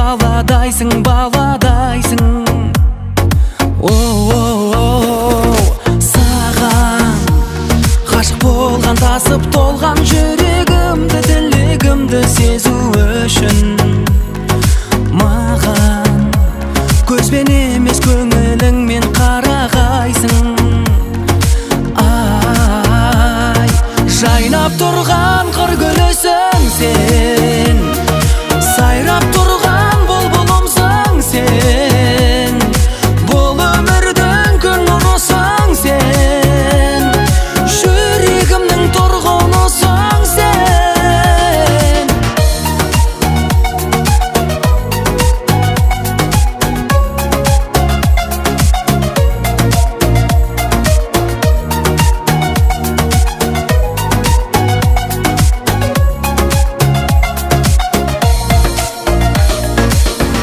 баладайсың, баладайсың. Саған ғашық болған, тасып толған жүрегімді, тілегімді сезу үшін маған көзбен емес көңіліңмен қарағайсың. Ай, жайнап тұрған қыр гүлісің сен, сайрап тұрған бұлбұлымсың сен, бұл өмірдің күн нұрысың сен, жүрегімнің тұрғынысың сен.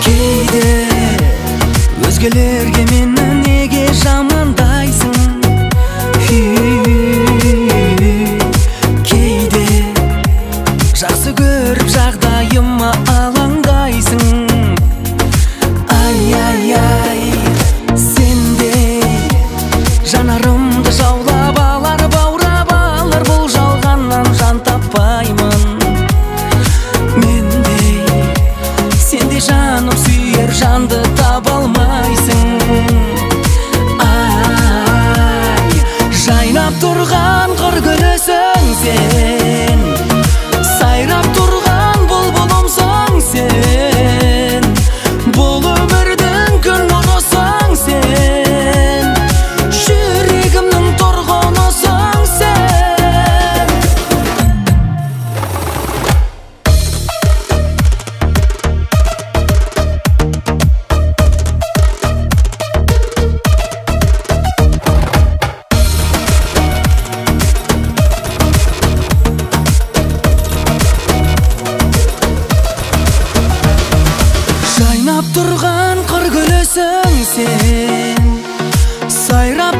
Кейде өзгелерге мені неге жамандайсың? Кейде жақсы көріп жағдайыма алаңдайсың. Ай, сендей жанарымды жаулап алар, баурап алар, бұл жалғаннан жан таппаймын. Мендей сендей жаным сүйер жанды таба алмайсың. Ай, жайнап тұрған қыр гүлісің сен, сайрап тұрған бұлбұлымсың сен, бұл өмірдің күн нұрысың сен, жүрегімнің тұрғынысың сен. Жайнап тұрған қыр гүлісің сен, сайрап